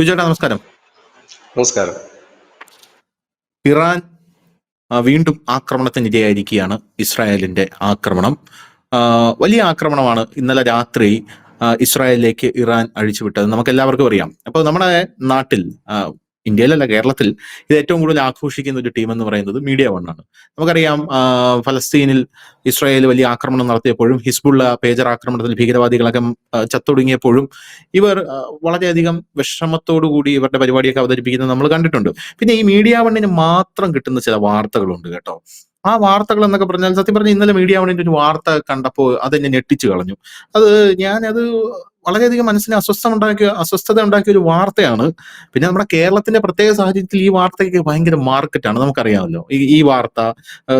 സുചേട്ടാ നമസ്കാരം. നമസ്കാരം. ഇറാൻ വീണ്ടും ആക്രമണത്തിനിരയായിരിക്കുകയാണ്. ഇസ്രായേലിന്റെ ആക്രമണം വലിയ ആക്രമണമാണ് ഇന്നലെ രാത്രി ഇസ്രായേലിലേക്ക് ഇറാൻ അഴിച്ചുവിട്ടത്. നമുക്ക് എല്ലാവർക്കും അറിയാം. അപ്പോൾ നമ്മുടെ നാട്ടിൽ ഇന്ത്യയിലല്ല, കേരളത്തിൽ ഇത് ഏറ്റവും കൂടുതൽ ആഘോഷിക്കുന്ന ഒരു ടീം എന്ന് പറയുന്നത് മീഡിയ വൺ ആണ്. നമുക്കറിയാം, ഫലസ്തീനിൽ ഇസ്രായേൽ വലിയ ആക്രമണം നടത്തിയപ്പോഴും ഹിസ്ബുള്ള പേജർ ആക്രമണത്തിൽ ഭീകരവാദികളൊക്കെ ചത്തൊടുങ്ങിയപ്പോഴും ഇവർ വളരെയധികം വിഷമത്തോടുകൂടി ഇവരുടെ പരിപാടിയൊക്കെ അവതരിപ്പിക്കുന്നത് നമ്മൾ കണ്ടിട്ടുണ്ട്. പിന്നെ ഈ മീഡിയ വണ്ണിന് മാത്രം കിട്ടുന്ന ചില വാർത്തകളുണ്ട് കേട്ടോ. ആ വാർത്തകൾ എന്നൊക്കെ പറഞ്ഞാൽ, സത്യം പറഞ്ഞാൽ ഇന്നലെ മീഡിയ വണ്ണിന്റെ ഒരു വാർത്ത കണ്ടപ്പോൾ അതെന്നെ ഞെട്ടിച്ചു കളഞ്ഞു. ഞാനത് വളരെയധികം മനസ്സിന് അസ്വസ്ഥത ഉണ്ടാക്കിയ ഒരു വാർത്തയാണ്. പിന്നെ നമ്മുടെ കേരളത്തിന്റെ പ്രത്യേക സാഹചര്യത്തിൽ ഈ വാർത്തയ്ക്ക് ഭയങ്കര മാർക്കറ്റാണ്. നമുക്കറിയാമല്ലോ, ഈ വാർത്ത,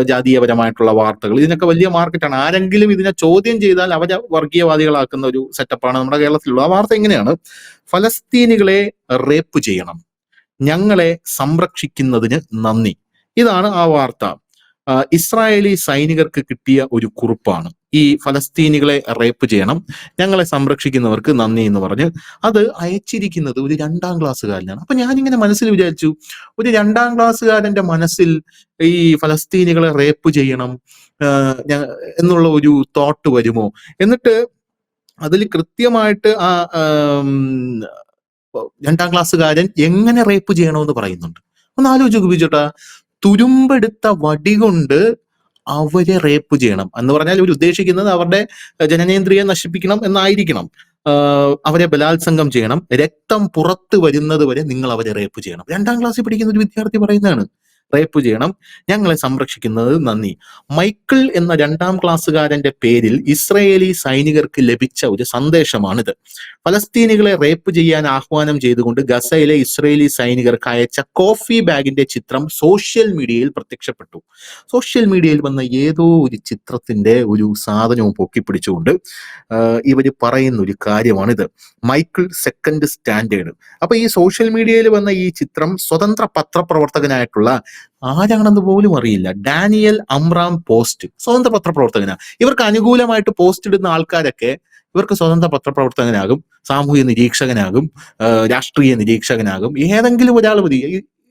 ജാതീയപരമായിട്ടുള്ള വാർത്തകൾ, ഇതിനൊക്കെ വലിയ മാർക്കറ്റാണ്. ആരെങ്കിലും ഇതിനെ ചോദ്യം ചെയ്താൽ അവരെ വർഗീയവാദികളാക്കുന്ന ഒരു സെറ്റപ്പാണ് നമ്മുടെ കേരളത്തിലുള്ളത്. ആ വാർത്ത എങ്ങനെയാണ്: ഫലസ്തീനികളെ റേപ്പ് ചെയ്യണം, ഞങ്ങളെ സംരക്ഷിക്കുന്നതിന് നന്ദി. ഇതാണ് ആ വാർത്ത. ഇസ്രായേലി സൈനികർക്ക് കിട്ടിയ ഒരു കുറിപ്പാണ്. ഈ ഫലസ്തീനികളെ റേപ്പ് ചെയ്യണം, ഞങ്ങളെ സംരക്ഷിക്കുന്നവർക്ക് നന്ദി എന്ന് പറഞ്ഞ് അത് അയച്ചിരിക്കുന്നത് ഒരു 2ാം ക്ലാസ്സുകാരനാണ്. അപ്പൊ ഞാനിങ്ങനെ മനസ്സിൽ വിചാരിച്ചു, ഒരു 2ാം ക്ലാസ്സുകാരന്റെ മനസ്സിൽ ഈ ഫലസ്തീനികളെ റേപ്പ് ചെയ്യണം എന്നുള്ള ഒരു തോട്ട് വരുമോ? എന്നിട്ട് അതിൽ കൃത്യമായിട്ട് ആ 2ാം ക്ലാസ്സുകാരൻ എങ്ങനെ റേപ്പ് ചെയ്യണമെന്ന് പറയുന്നുണ്ട്. ഒന്ന് ആലോചിച്ച് ബിജുട്ടാ. തുരുമ്പെടുത്ത വടി കൊണ്ട് അവരെ റേപ്പ് ചെയ്യണം എന്ന് പറഞ്ഞാൽ ഇവർ ഉദ്ദേശിക്കുന്നത് അവരുടെ ജനനേന്ദ്രിയം നശിപ്പിക്കണം എന്നായിരിക്കണം. അവരെ ബലാത്സംഗം ചെയ്യണം, രക്തം പുറത്ത് വരുന്നത് വരെ നിങ്ങൾ അവരെ റേപ്പ് ചെയ്യണം. 2ാം ക്ലാസ്സിൽ പഠിക്കുന്ന ഒരു വിദ്യാർത്ഥി പറയുന്നതാണ്. റേപ്പ് ചെയ്യണം, ഞങ്ങളെ സംരക്ഷിക്കുന്നത് നന്ദി. മൈക്കിൾ എന്ന 2ാം ക്ലാസ്സുകാരന്റെ പേരിൽ ഇസ്രായേലി സൈനികർക്ക് ലഭിച്ച ഒരു സന്ദേശമാണിത്. ഫലസ്തീനികളെ റേപ്പ് ചെയ്യാൻ ആഹ്വാനം ചെയ്തുകൊണ്ട് ഗസയിലെ ഇസ്രായേലി സൈനികർക്ക് അയച്ച കോഫി ബാഗിന്റെ ചിത്രം സോഷ്യൽ മീഡിയയിൽ പ്രത്യക്ഷപ്പെട്ടു. സോഷ്യൽ മീഡിയയിൽ വന്ന ഏതോ ഒരു ചിത്രത്തിന്റെ ഒരു സാധനവും പൊക്കിപ്പിടിച്ചുകൊണ്ട് ഇവര് പറയുന്ന ഒരു കാര്യമാണിത്: മൈക്കിൾ സെക്കൻഡ് സ്റ്റാൻഡേർഡ്. അപ്പൊ ഈ സോഷ്യൽ മീഡിയയിൽ വന്ന ഈ ചിത്രം സ്വതന്ത്ര പത്രപ്രവർത്തകനായിട്ടുള്ള, ആരാണെന്ന് പോലും അറിയില്ല, ഡാനിയൽ അമ്രാം പോസ്റ്റ്, സ്വതന്ത്ര പത്രപ്രവർത്തകനാണ്. ഇവർക്ക് അനുകൂലമായിട്ട് പോസ്റ്റ് ഇടുന്ന ആൾക്കാരൊക്കെ ഇവർക്ക് സ്വതന്ത്ര പത്രപ്രവർത്തകനാകും, സാമൂഹ്യ നിരീക്ഷകനാകും, രാഷ്ട്രീയ നിരീക്ഷകനാകും, ഏതെങ്കിലും ഒരാൾ മതി.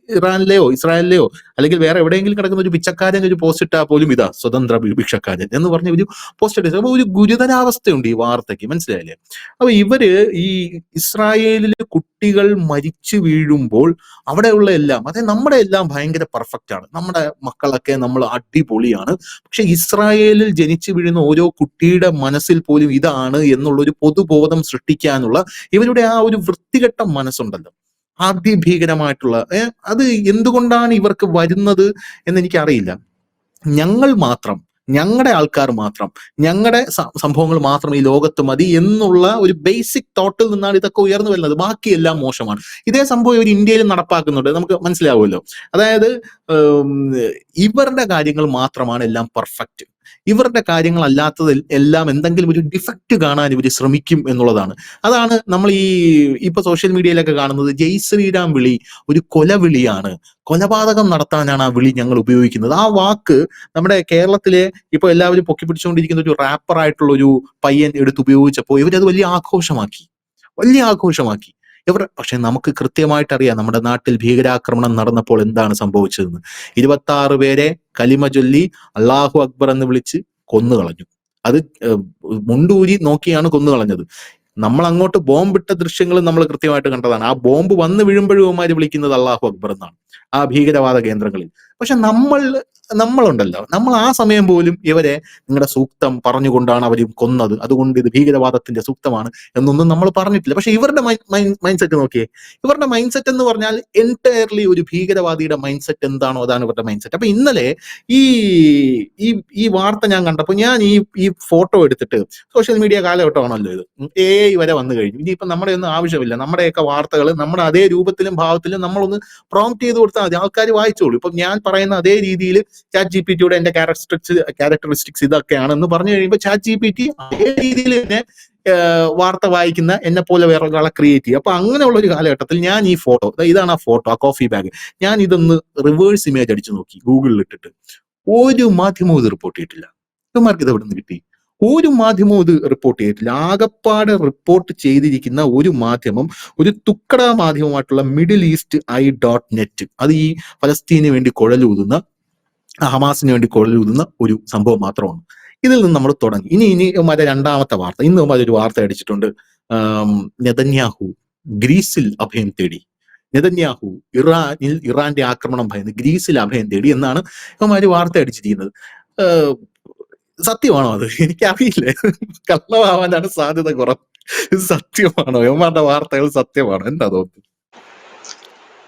ഇറാനിലെയോ ഇസ്രായേലിലെയോ അല്ലെങ്കിൽ വേറെ എവിടെയെങ്കിലും കിടക്കുന്ന ഒരു പിച്ചക്കാരൻ ഒരു പോസ്റ്റ് ഇട്ടാൽ പോലും ഇതാ സ്വതന്ത്ര ഭിക്ഷക്കാരൻ എന്ന് പറഞ്ഞ ഒരു പോസ്റ്റ് ഇട്ടത്. അപ്പൊ ഒരു ഗുരുതരാവസ്ഥയുണ്ട് ഈ വാർത്തയ്ക്ക്, മനസ്സിലായില്ലേ? അപ്പൊ ഇവര് ഈ ഇസ്രായേലിൽ കുട്ടികൾ മരിച്ചു വീഴുമ്പോൾ അവിടെയുള്ള എല്ലാം, അതായത് നമ്മുടെ എല്ലാം ഭയങ്കര പെർഫെക്റ്റ് ആണ്, നമ്മുടെ മക്കളൊക്കെ നമ്മൾ അടിപൊളിയാണ്. പക്ഷെ ഇസ്രായേലിൽ ജനിച്ചു വീഴുന്ന ഓരോ കുട്ടിയുടെ മനസ്സിൽ പോലും ഇതാണ് എന്നുള്ളൊരു പൊതുബോധം സൃഷ്ടിക്കാനുള്ള ഇവരുടെ ആ ഒരു വൃത്തികെട്ട മനസ്സുണ്ടല്ലോ, അതിഭീകരമായിട്ടുള്ള അത് എന്തുകൊണ്ടാണ് ഇവർക്ക് വരുന്നത് എന്ന് എനിക്കറിയില്ല. ഞങ്ങൾ മാത്രം, ഞങ്ങളുടെ ആൾക്കാർ മാത്രം, ഞങ്ങളുടെ സംഭവങ്ങൾ മാത്രം ഈ ലോകത്ത് മതി എന്നുള്ള ഒരു ബേസിക് തോട്ടിൽ നിന്നാണ് ഇതൊക്കെ ഉയർന്നു വരുന്നത്. ബാക്കിയെല്ലാം മോശമാണ്. ഇതേ സംഭവം ഇവർ ഇന്ത്യയിൽ നടപ്പാക്കുന്നുണ്ട്, നമുക്ക് മനസ്സിലാവുമല്ലോ. അതായത് ഇവരുടെ കാര്യങ്ങൾ മാത്രമാണ് എല്ലാം പെർഫെക്റ്റ്, ഇവരുടെ കാര്യങ്ങൾ അല്ലാത്തതിൽ എല്ലാം എന്തെങ്കിലും ഒരു ഡിഫക്റ്റ് കാണാൻ ഇവർ ശ്രമിക്കും എന്നുള്ളതാണ്. അതാണ് നമ്മൾ ഇപ്പൊ സോഷ്യൽ മീഡിയയിലൊക്കെ കാണുന്നത്. ജയ് ശ്രീരാം വിളി ഒരു കൊലവിളിയാണ്, കൊലപാതകം നടത്താനാണ് ആ വിളി ഞങ്ങൾ ഉപയോഗിക്കുന്നത്. ആ വാക്ക് നമ്മുടെ കേരളത്തിലെ ഇപ്പൊ എല്ലാവരും പൊക്കിപ്പിടിച്ചുകൊണ്ടിരിക്കുന്ന ഒരു റാപ്പറായിട്ടുള്ള ഒരു പയ്യൻ എടുത്ത് ഉപയോഗിച്ചപ്പോൾ ഇവരത് വലിയ ആഘോഷമാക്കി. പക്ഷെ നമുക്ക് കൃത്യമായിട്ട് അറിയാം നമ്മുടെ നാട്ടിൽ ഭീകരാക്രമണം നടന്നപ്പോൾ എന്താണ് സംഭവിച്ചതെന്ന്. 26 പേരെ കലിമ ചൊല്ലി അല്ലാഹു അക്ബർ എന്ന് വിളിച്ച് കൊന്നുകളഞ്ഞു. അത് മുണ്ടൂരി നോക്കിയാണ് കൊന്നുകളഞ്ഞത്. നമ്മൾ അങ്ങോട്ട് ബോംബിട്ട ദൃശ്യങ്ങൾ നമ്മൾ കൃത്യമായിട്ട് കണ്ടതാണ്. ആ ബോംബ് വന്ന് വീഴുമ്പോഴും അവന്മാര് വിളിക്കുന്നത് അല്ലാഹു അക്ബർ എന്നാണ് ആ ഭീകരവാദ കേന്ദ്രങ്ങളിൽ. പക്ഷെ നമ്മളുണ്ടല്ലോ, നമ്മൾ ആ സമയം പോലും ഇവരെ നിങ്ങളുടെ സൂക്തം പറഞ്ഞുകൊണ്ടാണ് അവർ കൊന്നത്, അതുകൊണ്ട് ഇത് ഭീകരവാദത്തിന്റെ സൂക്തമാണ് എന്നൊന്നും നമ്മൾ പറഞ്ഞിട്ടില്ല. പക്ഷെ ഇവരുടെ മൈൻഡ് സെറ്റ് നോക്കിയേ. ഇവരുടെ മൈൻഡ് സെറ്റ് എന്ന് പറഞ്ഞാൽ എൻറ്റയർലി ഒരു ഭീകരവാദിയുടെ മൈൻഡ് സെറ്റ് എന്താണോ അതാണ് ഇവരുടെ മൈൻഡ് സെറ്റ്. അപ്പൊ ഇന്നലെ ഈ വാർത്ത ഞാൻ കണ്ടപ്പോൾ ഞാൻ ഈ ഫോട്ടോ എടുത്തിട്ട്, സോഷ്യൽ മീഡിയ കാലഘട്ടമാണല്ലോ ഇത്, വരെ വന്നു കഴിഞ്ഞു. ഇനിയിപ്പം നമ്മുടെ ഒന്നും ആവശ്യമില്ല, നമ്മുടെയൊക്കെ വാർത്തകൾ നമ്മുടെ അതേ രൂപത്തിലും ഭാവത്തിലും നമ്മളൊന്ന് പ്രോംപ്റ്റ് ചെയ്ത് കൊടുത്താൽ മതി, ആൾക്കാർ വായിച്ചോളൂ. ഇപ്പം ഞാൻ പറയുന്ന അതേ രീതിയിൽ ചാറ്റ് GPT എന്റെ ക്യാരക്ടറിസ്റ്റിക്സ് ഇതൊക്കെയാണെന്ന് പറഞ്ഞു കഴിയുമ്പോൾ ചാറ്റ് GPT അതേ രീതിയിൽ തന്നെ വാർത്ത വായിക്കുന്ന എന്നെ പോലെ വേറെ ഒരാളെ ക്രിയേറ്റ് ചെയ്യും. അപ്പൊ അങ്ങനെയുള്ള ഒരു കാലഘട്ടത്തിൽ ഞാൻ ഈ ഫോട്ടോ, ഇതാണ് ആ ഫോട്ടോ, ആ കോഫി ബാഗ്, ഞാൻ ഇതൊന്ന് റിവേഴ്സ് ഇമേജ് അടിച്ചു നോക്കി ഗൂഗിളിൽ ഇട്ടിട്ട്. ഒരു മാധ്യമവും ഇത് റിപ്പോർട്ട് ചെയ്തിട്ടില്ല. ഇവന്മാർക്ക് ഇത് എവിടെ നിന്ന് കിട്ടി? ഒരു മാധ്യമവും ഇത് റിപ്പോർട്ട് ചെയ്തിട്ടില്ല. ആകപ്പാടെ റിപ്പോർട്ട് ചെയ്തിരിക്കുന്ന ഒരു മാധ്യമം ഒരു തുക്കട മാധ്യമമായിട്ടുള്ള മിഡിൽ ഈസ്റ്റ് ഐ.നെറ്റ്, അത് ഈ ഫലസ്തീന് വേണ്ടി കുഴലൂതുന്ന, ഹമാസിന് വേണ്ടി കുഴലൂതുന്ന ഒരു സംഭവം മാത്രമാണ്. ഇതിൽ നിന്ന് നമ്മൾ തുടങ്ങി. ഇനി മറ്റേ രണ്ടാമത്തെ വാർത്ത, ഇന്ന് ഒരു വാർത്ത അടിച്ചിട്ടുണ്ട്. നെതന്യാഹു ഗ്രീസിൽ അഭയം തേടി. നെതന്യാഹു ഇറാന്റെ ആക്രമണം ഭയന്ന് ഗ്രീസിൽ അഭയം തേടി എന്നാണ് ഇവന്മാര് വാർത്ത അടിച്ചിരിക്കുന്നത്. സത്യമാണോ അത്? എനിക്കറിയില്ല. കള്ളമാവാനാണ് സാധ്യത കുറവ്. ഇത് സത്യമാണോ? ഇവന്മാരുടെ വാർത്തകൾ സത്യമാണോ? എന്താ തോന്നുന്നു?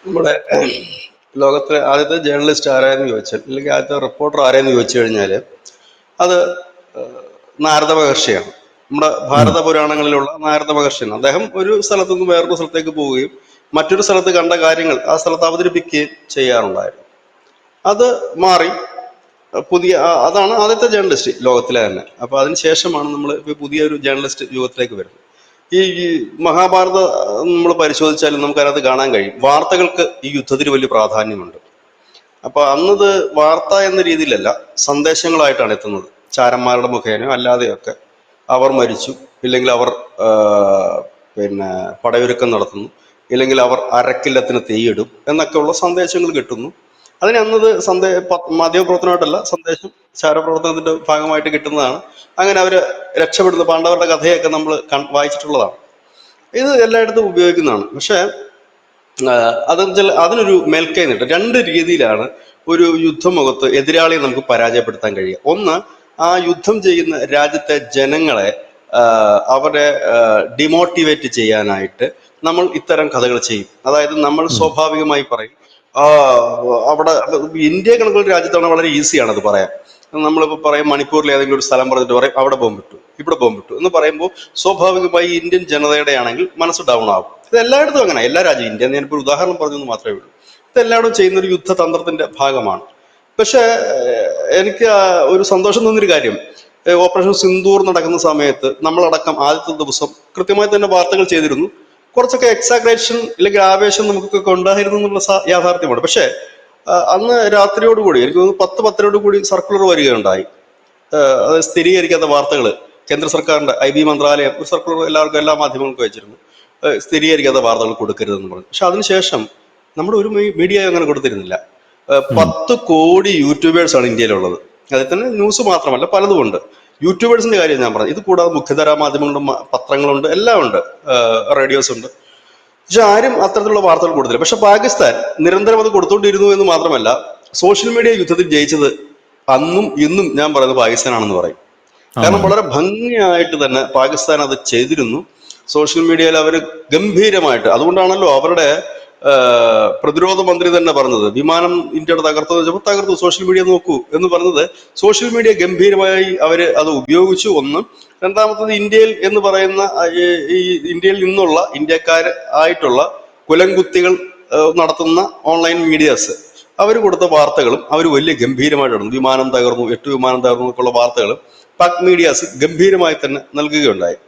നമ്മുടെ ലോകത്തിലെ ആദ്യത്തെ ജേർണലിസ്റ്റ് ആരായെന്ന് ചോദിച്ചാൽ, അല്ലെങ്കിൽ ആദ്യത്തെ റിപ്പോർട്ടർ ആരായെന്ന് ചോദിച്ചു കഴിഞ്ഞാൽ അത് നാരദ മഹർഷിയാണ്. നമ്മുടെ ഭാരത പുരാണങ്ങളിലുള്ള നാരദ മഹർഷിയാണ്. അദ്ദേഹം ഒരു സ്ഥലത്തു നിന്ന് വേറൊരു സ്ഥലത്തേക്ക് പോവുകയും മറ്റൊരു സ്ഥലത്ത് കണ്ട കാര്യങ്ങൾ ആ സ്ഥലത്ത് അവതരിപ്പിക്കുകയും ചെയ്യാറുണ്ടായിരുന്നു. അത് മാറി പുതിയ അതാണ് ആദ്യത്തെ ജേർണലിസ്റ്റ് ലോകത്തിലെ തന്നെ. അപ്പൊ അതിനുശേഷമാണ് നമ്മൾ പുതിയൊരു ജേർണലിസ്റ്റ് യുഗത്തിലേക്ക് വരുന്നത്. ഈ മഹാഭാരത നമ്മൾ പരിശോധിച്ചാലും നമുക്കതിനകത്ത് കാണാൻ കഴിയും, വാർത്തകൾക്ക് ഈ യുദ്ധത്തിന് വലിയ പ്രാധാന്യമുണ്ട്. അപ്പൊ അന്നത് വാർത്ത എന്ന രീതിയിലല്ല, സന്ദേശങ്ങളായിട്ടാണ് എത്തുന്നത്. ചാരന്മാരുടെ മുഖേനയോ അല്ലാതെയൊക്കെ അവർ മരിച്ചു, ഇല്ലെങ്കിൽ അവർ പിന്നെ പടയൊരുക്കം നടത്തുന്നു, ഇല്ലെങ്കിൽ അവർ അരക്കില്ലത്തിന് തീയിടും എന്നൊക്കെയുള്ള സന്ദേശങ്ങൾ കിട്ടുന്നു. അതിന് അന്നത് മാധ്യമപ്രവർത്തനമായിട്ടല്ല, സന്ദേശം ചാരപ്രവർത്തനത്തിന്റെ ഭാഗമായിട്ട് കിട്ടുന്നതാണ്. അങ്ങനെ അവര് രക്ഷപ്പെടുന്ന പാണ്ഡവരുടെ കഥയൊക്കെ നമ്മൾ വായിച്ചിട്ടുള്ളതാണ്. ഇത് എല്ലായിടത്തും ഉപയോഗിക്കുന്നതാണ്. പക്ഷെ അതിനൊരു മേൽക്കൈ നീട്ടും. രണ്ട് രീതിയിലാണ് ഒരു യുദ്ധമുഖത്ത് എതിരാളിയെ നമുക്ക് പരാജയപ്പെടുത്താൻ കഴിയുക. ഒന്ന്, ആ യുദ്ധം ചെയ്യുന്ന രാജ്യത്തെ ജനങ്ങളെ അവരെ ഡിമോട്ടിവേറ്റ് ചെയ്യാനായിട്ട് നമ്മൾ ഇത്തരം കഥകൾ ചെയ്യും. അതായത് നമ്മൾ സ്വാഭാവികമായി പറയും, അവിടെ ഇന്ത്യ കണക്കുള്ള രാജ്യത്താണ് വളരെ ഈസിയാണ് അത് പറയാൻ. നമ്മളിപ്പോൾ പറയും മണിപ്പൂരിൽ ഏതെങ്കിലും ഒരു സ്ഥലം പറഞ്ഞിട്ട് പറയും അവിടെ ബോംബിട്ടു, ഇവിടെ ബോംബിട്ടു എന്ന് പറയുമ്പോൾ സ്വാഭാവികമായി ഇന്ത്യൻ ജനതയുടെ ആണെങ്കിൽ മനസ്സ് ഡൗൺ ആകും. ഇത് എല്ലായിടത്തും അങ്ങനെ, എല്ലാ രാജ്യവും, ഇന്ത്യ ഞാനിപ്പോൾ ഉദാഹരണം പറഞ്ഞെന്ന് മാത്രമേ ഉള്ളൂ. ഇത് എല്ലായിടവും ചെയ്യുന്ന ഒരു യുദ്ധതന്ത്രത്തിന്റെ ഭാഗമാണ്. പക്ഷെ എനിക്ക് ഒരു സന്തോഷം തോന്നിയൊരു കാര്യം, ഓപ്പറേഷൻ സിന്ദൂർ നടക്കുന്ന സമയത്ത് നമ്മളടക്കം ആദ്യത്തെ ദിവസം കൃത്യമായി തന്നെ വാർത്തകൾ ചെയ്തിരുന്നു. കുറച്ചൊക്കെ എക്സാഗ്രേഷൻ അല്ലെങ്കിൽ ആവേശം നമുക്കൊക്കെ ഉണ്ടായിരുന്നു എന്നുള്ള യാഥാർത്ഥ്യമാണ്. പക്ഷെ അന്ന് രാത്രിയോടുകൂടി, എനിക്ക് തോന്നുന്നു 10-10 സർക്കുലർ വരികയുണ്ടായി. അത് സ്ഥിരീകരിക്കാത്ത വാർത്തകൾ കേന്ദ്ര സർക്കാരിന്റെ IB മന്ത്രാലയം ഒരു സർക്കുലർ എല്ലാവർക്കും, എല്ലാ മാധ്യമങ്ങൾക്കും അയച്ചിരുന്നു, സ്ഥിരീകരിക്കാത്ത വാർത്തകൾ കൊടുക്കരുതെന്ന് പറഞ്ഞു. പക്ഷെ അതിനുശേഷം നമ്മുടെ ഒരു മീഡിയ അങ്ങനെ കൊടുത്തിരുന്നില്ല. 10 കോടി യൂട്യൂബേഴ്സാണ് ഇന്ത്യയിലുള്ളത്. അതിൽ തന്നെ ന്യൂസ് മാത്രമല്ല പലതുമുണ്ട്. യൂട്യൂബേഴ്സിന്റെ കാര്യം ഞാൻ പറഞ്ഞു. ഇത് കൂടാതെ മുഖ്യധാരാ മാധ്യമങ്ങളുണ്ട്, പത്രങ്ങളുണ്ട്, എല്ലാം ഉണ്ട്, റേഡിയോസ് ഉണ്ട്. പക്ഷെ ആരും അത്തരത്തിലുള്ള വാർത്തകൾ കൊടുത്തില്ല. പക്ഷെ പാകിസ്ഥാൻ നിരന്തരം അത് കൊടുത്തുകൊണ്ടിരുന്നു എന്ന് മാത്രമല്ല, സോഷ്യൽ മീഡിയ യുദ്ധത്തിൽ ജയിച്ചത് അന്നും ഇന്നും ഞാൻ പറയുന്നത് പാകിസ്ഥാനാണെന്ന് പറയും. കാരണം വളരെ ഭംഗിയായിട്ട് തന്നെ പാകിസ്ഥാൻ അത് ചെയ്തിരുന്നു. സോഷ്യൽ മീഡിയയിൽ അവർ ഗംഭീരമായിട്ട്, അതുകൊണ്ടാണല്ലോ അവരുടെ പ്രതിരോധ മന്ത്രി തന്നെ പറഞ്ഞത്, വിമാനം ഇന്ത്യയുടെ തകർത്തു വെച്ചപ്പോൾ തകർത്തു, സോഷ്യൽ മീഡിയ നോക്കൂ എന്ന് പറഞ്ഞത്. സോഷ്യൽ മീഡിയ ഗംഭീരമായി അവര് അത് ഉപയോഗിച്ചു. ഒന്ന്. രണ്ടാമത്തത്, ഇന്ത്യയിൽ എന്ന് പറയുന്ന ഈ ഇന്ത്യയിൽ നിന്നുള്ള ഇന്ത്യക്കാർ ആയിട്ടുള്ള കുലംകുത്തികൾ നടത്തുന്ന ഓൺലൈൻ മീഡിയാസ് അവർ കൊടുത്ത വാർത്തകളും അവർ വലിയ ഗംഭീരമായിട്ടാണ്, വിമാനം തകർന്നു, 8 വിമാനം തകർന്നു എന്നൊക്കെയുള്ള വാർത്തകൾ പാക് മീഡിയാസ് ഗംഭീരമായി തന്നെ നൽകുകയുണ്ടായി.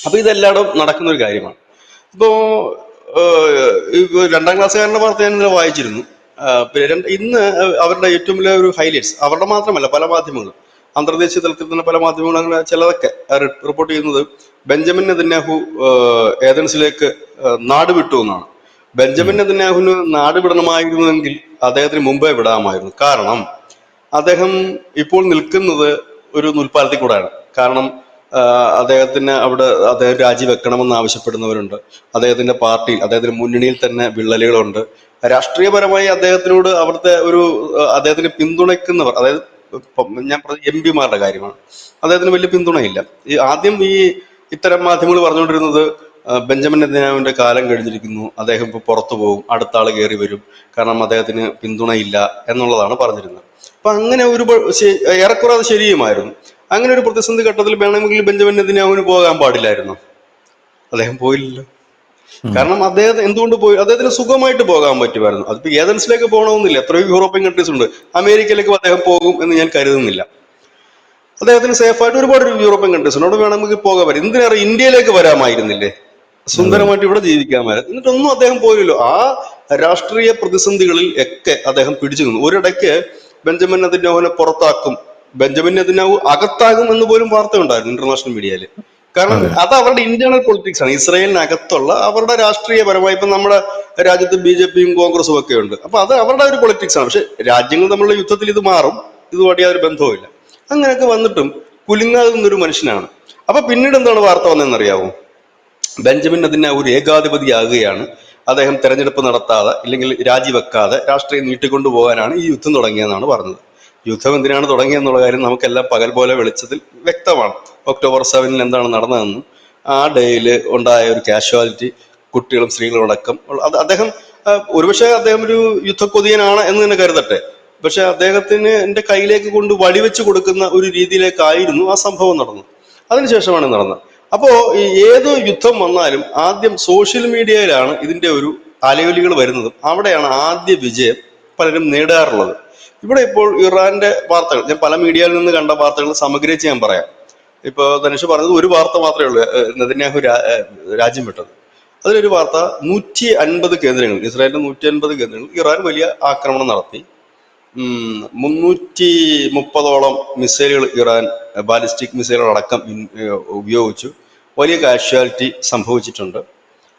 അപ്പൊ ഇതെല്ലായിടും നടക്കുന്ന ഒരു കാര്യമാണ്. ഇപ്പോ രണ്ടാം ക്ലാസ്സുകാരന്റെ വാർത്ത ഞാൻ ഇന്നലെ വായിച്ചിരുന്നു. പിന്നെ ഇന്ന് അവരുടെ ഏറ്റവും വലിയ ഒരു ഹൈലൈറ്റ്സ്, അവരുടെ മാത്രമല്ല പല മാധ്യമങ്ങളും, അന്തർദേശീയ തലത്തിൽ തന്നെ പല മാധ്യമങ്ങളും അങ്ങനെ ചിലതൊക്കെ റിപ്പോർട്ട് ചെയ്യുന്നത്, ബെഞ്ചമിൻ നെതന്യാഹു ഏതൻസിലേക്ക് നാട് വിട്ടു എന്നാണ്. ബെഞ്ചമിൻ നെതന്യാഹുവിന് നാട് വിടണമായിരുന്നുവെങ്കിൽ അദ്ദേഹത്തിന് മുമ്പേ വിടാമായിരുന്നു. കാരണം അദ്ദേഹം ഇപ്പോൾ നിൽക്കുന്നത് ഒരു നൂൽപ്പാലത്തിൽ കൂടെയാണ്. കാരണം അദ്ദേഹത്തിന് അവിടെ അദ്ദേഹം രാജിവെക്കണമെന്ന് ആവശ്യപ്പെടുന്നവരുണ്ട്. അദ്ദേഹത്തിന്റെ പാർട്ടിയിൽ, അദ്ദേഹത്തിന്റെ മുന്നണിയിൽ തന്നെ വിള്ളലുകളുണ്ട്. രാഷ്ട്രീയപരമായി അദ്ദേഹത്തിനോട് അവിടുത്തെ അദ്ദേഹത്തിന് പിന്തുണയ്ക്കുന്നവർ, അതായത് ഞാൻ പറഞ്ഞ MP-മാരുടെ കാര്യമാണ്, അദ്ദേഹത്തിന് വലിയ പിന്തുണയില്ല. ആദ്യം ഇത്തരം മാധ്യമങ്ങൾ പറഞ്ഞുകൊണ്ടിരുന്നത് ബെഞ്ചമിൻ നെതന്യാഹുവിന്റെ കാലം കഴിഞ്ഞിരിക്കുന്നു, അദ്ദേഹം ഇപ്പോൾ പുറത്തു പോകും, അടുത്ത ആൾ കയറി വരും, കാരണം അദ്ദേഹത്തിന് പിന്തുണയില്ല എന്നുള്ളതാണ് പറഞ്ഞിരുന്നത്. അപ്പൊ അങ്ങനെ ഏറെക്കുറെ അത് ശരിയുമായിരുന്നു. അങ്ങനെ ഒരു പ്രതിസന്ധി ഘട്ടത്തിൽ വേണമെങ്കിൽ ബെഞ്ചമിൻ നെതന്യാഹുവിന് പോകാൻ പാടില്ലായിരുന്നു. അദ്ദേഹം പോയില്ലല്ലോ. കാരണം അദ്ദേഹം എന്തുകൊണ്ട് പോയി? അദ്ദേഹത്തിന് സുഖമായിട്ട് പോകാൻ പറ്റുമായിരുന്നു. അതിപ്പോ ഏതൻസിലേക്ക് പോകണമെന്നില്ല, എത്രയോ യൂറോപ്യൻ കൺട്രീസ് ഉണ്ട്. അമേരിക്കയിലേക്ക് അദ്ദേഹം പോകും എന്ന് ഞാൻ കരുതുന്നില്ല. അദ്ദേഹത്തിന് സേഫായിട്ട് ഒരുപാട് യൂറോപ്യൻ കൺട്രീസ് ഉണ്ട്, അവിടെ വേണമെങ്കിൽ പോകാൻ പറ്റും. എന്തിനേറെ ഇന്ത്യയിലേക്ക് വരാമായിരുന്നില്ലേ, സുന്ദരമായിട്ട് ഇവിടെ ജീവിക്കാമായിരുന്നു. എന്നിട്ടൊന്നും അദ്ദേഹം പോയില്ലല്ലോ. ആ രാഷ്ട്രീയ പ്രതിസന്ധികളിൽ ഒക്കെ അദ്ദേഹം പിടിച്ചു നിന്നു. ഒരിടയ്ക്ക് ബെഞ്ചമിൻ നെതന്യാഹുവിനെ പുറത്താക്കും ബെഞ്ചമിൻ നെതന്യാഹു അകത്താകും എന്ന് പോലും വാർത്ത ഉണ്ടായിരുന്നു ഇന്റർനാഷണൽ മീഡിയയിൽ. കാരണം അതെ. അത് അവരുടെ ഇന്റേണൽ പൊളിറ്റിക്സ് ആണ്. ഇസ്രായേലിനകത്തുള്ള അവരുടെ രാഷ്ട്രീയപരമായി ഇപ്പൊ നമ്മുടെ രാജ്യത്ത് BJPയും കോൺഗ്രസും ഒക്കെ ഉണ്ട്. അപ്പൊ അത് അവരുടെ ഒരു പൊളിറ്റിക്സ് ആണ്. പക്ഷെ രാജ്യങ്ങൾ തമ്മിലുള്ള യുദ്ധത്തിൽ ഇത് മാറും, ഇതുമായിട്ട് യാതൊരു ബന്ധവുമില്ല. അങ്ങനെയൊക്കെ വന്നിട്ടും കുലുങ്ങാതെ നിന്നൊരു മനുഷ്യനാണ്. അപ്പൊ പിന്നീട് എന്താണ് വാർത്ത വന്നതെന്നറിയാവോ? ബെഞ്ചമിൻ നെതന്യാഹു ഒരു ഏകാധിപതിയാകുകയാണ്, അദ്ദേഹം തെരഞ്ഞെടുപ്പ് നടത്താതെ ഇല്ലെങ്കിൽ രാജിവെക്കാതെ രാഷ്ട്രീയം നീട്ടിക്കൊണ്ടു പോകാനാണ് ഈ യുദ്ധം തുടങ്ങിയതെന്നാണ് പറഞ്ഞത്. യുദ്ധം എന്തിനാണ് തുടങ്ങിയെന്നുള്ള കാര്യം നമുക്കെല്ലാം പകൽ പോലെ വെളിച്ചത്തിൽ വ്യക്തമാണ്. October 7 എന്താണ് നടന്നതെന്നും ആ ഡേയിൽ ഉണ്ടായ ഒരു കാഷ്വാലിറ്റി, കുട്ടികളും സ്ത്രീകളും അടക്കം അത് അദ്ദേഹം ഒരുപക്ഷെ അദ്ദേഹം ഒരു യുദ്ധക്കൊതിയനാണ് എന്ന് തന്നെ കരുതട്ടെ. പക്ഷെ അദ്ദേഹത്തിന് എന്റെ കയ്യിലേക്ക് കൊണ്ട് വടിവെച്ച് കൊടുക്കുന്ന ഒരു രീതിയിലേക്കായിരുന്നു ആ സംഭവം നടന്നത്. അതിനുശേഷമാണ് നടന്നത്. അപ്പോ ഈ ഏത് യുദ്ധം വന്നാലും ആദ്യം സോഷ്യൽ മീഡിയയിലാണ് ഇതിന്റെ ഒരു അലയൊലികൾ വരുന്നതും അവിടെയാണ് ആദ്യ വിജയം പലരും നേടാറുള്ളത്. ഇവിടെ ഇപ്പോൾ ഇറാന്റെ വാർത്തകൾ ഞാൻ പല മീഡിയയിൽ നിന്ന് കണ്ട വാർത്തകൾ സമഗ്രഹിച്ച് ഞാൻ പറയാം. ഇപ്പൊ ധനുഷ് പറഞ്ഞത് ഒരു വാർത്ത മാത്രമേ ഉള്ളൂ, നെതന്യാഹു രാജ്യം വിട്ടത്. അതിലൊരു വാർത്ത 150 കേന്ദ്രങ്ങൾ, ഇസ്രായേലിന്റെ 150 കേന്ദ്രങ്ങൾ ഇറാൻ വലിയ ആക്രമണം നടത്തി. 330ഓളം മിസൈലുകൾ ഇറാൻ ബാലിസ്റ്റിക് മിസൈലുകൾ അടക്കം ഉപയോഗിച്ചു. വലിയ കാഷ്വാലിറ്റി സംഭവിച്ചിട്ടുണ്ട്.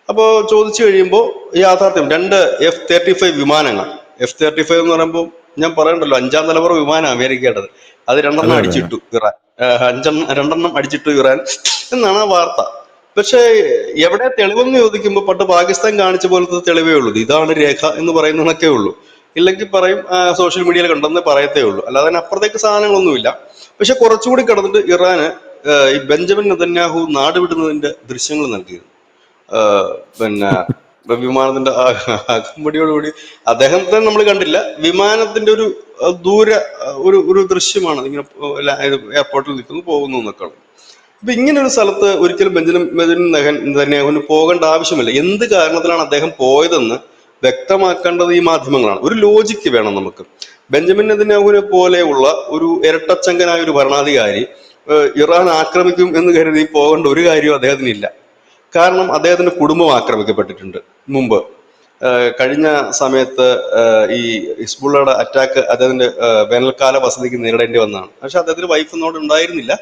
അപ്പോൾ ചോദിച്ചു കഴിയുമ്പോൾ യാഥാർത്ഥ്യം 2 F-35 വിമാനങ്ങൾ, F-35 എന്ന് പറയുമ്പോൾ ഞാൻ പറയണ്ടല്ലോ 5ാം തലമുറ വിമാനം അമേരിക്കയുടേത്, അത് 2 അതെ. അടിച്ചിട്ടു ഇറാൻ. 2 അടിച്ചിട്ടു ഇറാൻ എന്നാണ് ആ വാർത്ത. പക്ഷേ എവിടെ തെളിവെന്ന് ചോദിക്കുമ്പോൾ പണ്ട് പാകിസ്ഥാൻ കാണിച്ച പോലത്തെ തെളിവേ ഉള്ളൂ, ഇതാണ് രേഖ എന്ന് പറയുന്നതൊക്കെ ഉള്ളൂ. ഇല്ലെങ്കിൽ പറയും സോഷ്യൽ മീഡിയയിൽ കണ്ടെന്ന് പറയത്തേ ഉള്ളൂ, അല്ലാതെ അപ്പുറത്തേക്ക് സാധനങ്ങളൊന്നുമില്ല. പക്ഷെ കുറച്ചുകൂടി കടന്നിട്ട് ഇറാന് ഈ ബെഞ്ചമിൻ നെതന്യാഹു നാട് വിടുന്നതിന്റെ ദൃശ്യങ്ങൾ നൽകിയിരുന്നു. പിന്നെ വിമാനത്തിന്റെ അകമ്പടിയോടുകൂടി അദ്ദേഹത്തെ നമ്മൾ കണ്ടില്ല, വിമാനത്തിന്റെ ഒരു ദൂര ഒരു ദൃശ്യമാണ് ഇങ്ങനെ എയർപോർട്ടിൽ നിൽക്കുന്നു പോകുന്നു എന്നൊക്കെ. അപ്പൊ ഇങ്ങനെ ഒരു സ്ഥലത്ത് ഒരിക്കലും ബെഞ്ചമിൻ നെതന്യാഹുവിന് പോകേണ്ട ആവശ്യമില്ല. എന്ത് കാരണത്തിലാണ് അദ്ദേഹം പോയതെന്ന് വ്യക്തമാക്കേണ്ടത് ഈ മാധ്യമങ്ങളാണ്. ഒരു ലോജിക്ക് വേണം നമുക്ക്. ബെഞ്ചമിൻ നെതന്യാഹുവിനെ പോലെയുള്ള ഒരു ഇരട്ടച്ചങ്കനായ ഒരു ഭരണാധികാരി ഇറാൻ ആക്രമിക്കും എന്ന് കരുതി പോകേണ്ട ഒരു കാര്യവും അദ്ദേഹത്തിനില്ല. കാരണം അദ്ദേഹത്തിന്റെ കുടുംബം ആക്രമിക്കപ്പെട്ടിട്ടുണ്ട് മുമ്പ്. കഴിഞ്ഞ സമയത്ത് ഈ ഹിസ്ബുള്ളയുടെ അറ്റാക്ക് അദ്ദേഹത്തിന്റെ വേനൽക്കാല വസതിക്ക് നേരിടേണ്ടി വന്നതാണ്. പക്ഷെ അദ്ദേഹത്തിന് വൈഫൊന്നും ഉണ്ടായിരുന്നില്ല.